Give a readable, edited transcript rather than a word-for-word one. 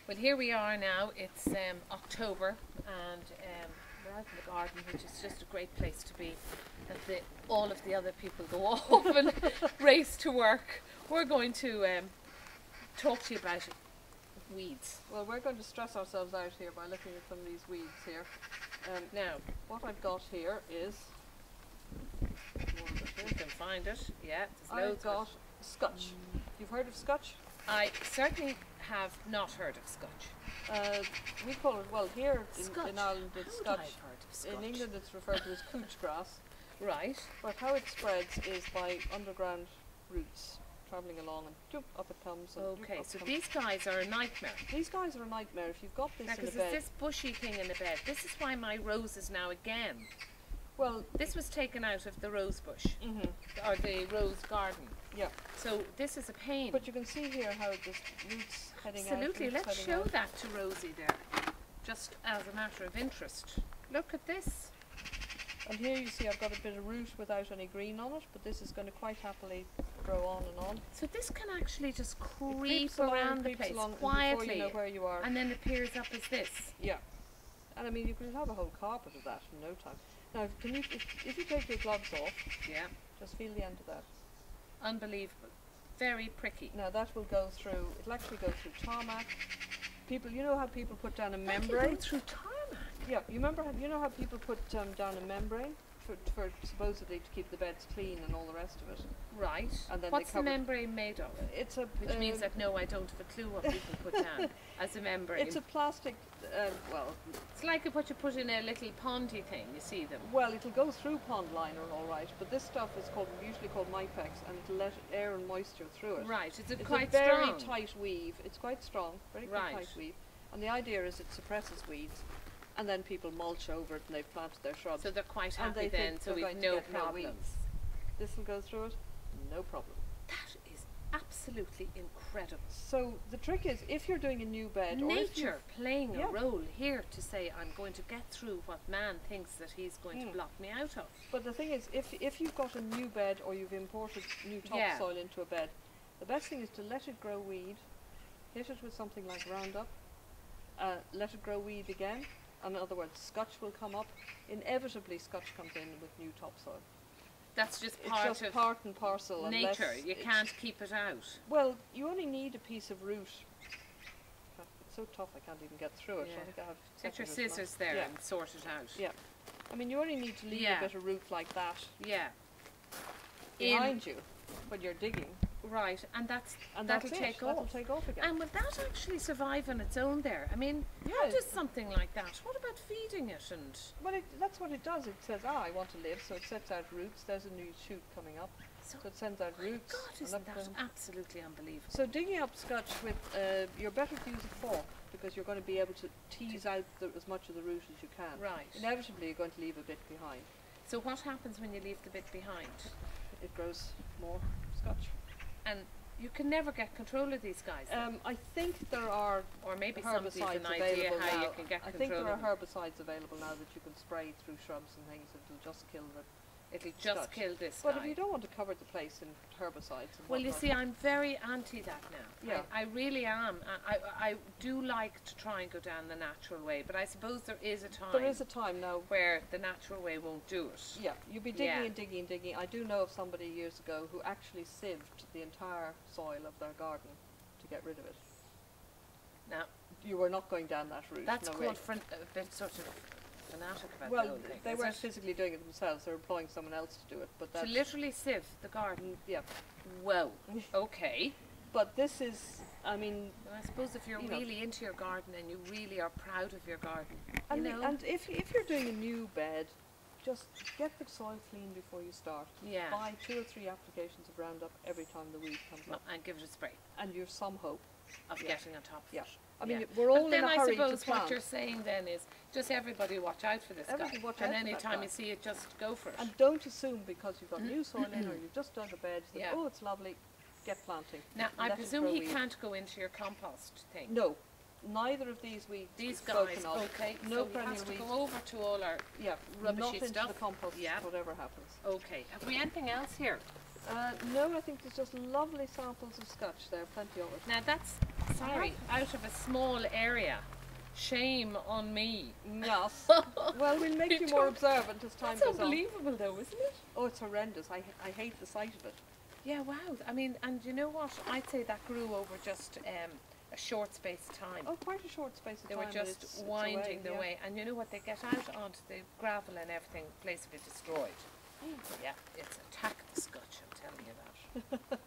Well, here we are now. It's October, and we're out in the garden, which is just a great place to be. As all of the other people go off and race to work, we're going to talk to you about weeds. Well, we're going to stress ourselves out here by looking at some of these weeds here. Now, what I've got here is, you can find it. Yeah, there's I've loads got of Scutch. You've heard of Scutch? I certainly have not heard of Scutch. We call it, well, here Scutch. in Ireland it's How would I Scutch. have heard of Scutch? In England it's referred to as couch grass. Right. But how it spreads is by underground roots travelling along, and doop, up it comes. And Okay, doop, up so it comes. these guys are a nightmare. These guys are a nightmare. If you've got this in a Because bed, it's this bushy thing in the bed. This is why my roses now again. well, This was taken out of the rose bush, mhm, or the rose garden. yeah. So this is a pain. But you can see here how this roots heading out. Absolutely. roots Let's heading show out. that to Rosie there, just as a matter of interest. Look at this. And here you see I've got a bit of root without any green on it, but this is going to quite happily grow on and on. So this can actually just It creep creeps along, around the creeps place along, and quietly, before you know where you are. and then appears up as this. Yeah. And I mean, you could have a whole carpet of that in no time. Now, can you, if you take your gloves off, Yeah. just feel the end of that. Unbelievable. Very pricky. Now that will go through, it'll actually go through tarmac. People, you know how people put down a That can membrane? go through tarmac. Yeah, you know how people put down a membrane for supposedly to keep the beds clean and all the rest of it? Right. And then What's they the cover membrane made of? It's a Which means that no, I don't have a clue what people put down as a membrane. it's a plastic. Well, It's like what you put in a little pondy thing. You see them. well, it'll go through pond liner all right, but this stuff is usually called Mypex, and it'll let air and moisture through it. Right. Is it It's quite a very strong? tight weave. It's quite strong, very Right. tight weave. And the idea is it suppresses weeds, and then people mulch over it and they've planted their shrubs. So they're quite And happy they then. think So they're we've going to no get no problems. weeds. This will go through it, no problem. That is absolutely incredible. So the trick is, if you're doing a new bed, or if Nature playing Yeah. a role here to say I'm going to get through what man thinks that he's going to block me out of. but the thing is, if you've got a new bed or you've imported new Yeah. topsoil into a bed, the best thing is to let it grow weed, hit it with something like Roundup, let it grow weed again. In other words, Scutch will come up. Inevitably, Scutch comes in with new topsoil. That's just It's part just of part and parcel. nature. unless You it's- can't keep it out. Well, you only need a piece of root. It's so tough I can't even get through it. Yeah. I think I have Get your separate it now. scissors there Yeah. and sort it out. Yeah. I mean, you only need to leave Yeah. a bit of root like that Yeah. behind you when you're digging, Right, and that'll that's it. take That'll off. take off again. And will that actually survive on its own there? I mean, how Yeah. does something like that? What about feeding it and Well, that's what it does. It says, I want to live, so it sets out roots. There's a new shoot coming up, so? so it sends out roots. God, and isn't up that them. absolutely unbelievable? So digging up Scutch with, you're better to use a fork because you're going to be able to tease out as much of the root as you can. Right. Inevitably, you're going to leave a bit behind. So what happens when you leave the bit behind? It grows more Scutch. And you can never get control of these guys. I think there are Or maybe somebody's herbicides an idea available how now. you can get I control think there of are them. herbicides available now that you can spray through shrubs and things. It'll just kill the. It'll just Scutch. kill this But guy. if you don't want to cover the place in herbicides and Well, you whatnot, see, I'm very anti that now. Yeah. I really am. I do like to try and go down the natural way, but I suppose there is a time there is a time now. where the natural way won't do it. Yeah, you'd be digging Yeah. and digging and digging. I do know of somebody years ago who actually sieved the entire soil of their garden to get rid of it. Now, You were not going down that route. that's no called way. a bit sort of fanatic about the Well, whole thing. they is weren't it? physically doing it themselves. They were employing someone else to do it. But To that's literally sieve the garden. yeah. Well, okay. But this is, I mean, Well, I suppose if you're You know. really into your garden and you really are proud of your garden, and, you know, and if you're doing a new bed, just get the soil clean before you start. yeah, Buy 2 or 3 applications of Roundup every time the weed comes up, and give it a spray and you've some hope. of Yeah. getting on top of Yeah. it. I mean, Yeah. we're all But then in a I hurry suppose to plant. what you're saying then is just everybody watch out for this Everybody guy. watch And out for any that time guy. you see it, just go for it. And don't assume because you've got new soil in or you've just dug a bed that, Yeah. oh, it's lovely, get planting. Now, I Let it presume grow he weed. can't go into your compost thing. No, neither of these weeds These spoken guys, of. okay, No so he perennial has to weeds. go over to all our, Yeah, rubbishy not into stuff. the compost, Yeah. whatever happens. okay. Have we anything else here? No, I think there's just lovely samples of Scutch there, plenty of it. Now that's, sorry, out of a small area. Shame on me. Yes. Well, we'll make you more observant as time That's goes on. unbelievable though, isn't it? Oh, it's horrendous. I hate the sight of it. Yeah, wow. I mean, and you know what? I'd say that grew over just a short space of time. Oh, quite a short space of They time. were just it's winding their yeah. way. And you know what? They get out onto the gravel and everything, the place will be destroyed. Mm. Yeah, it's attack the Scotch, I'm telling you that.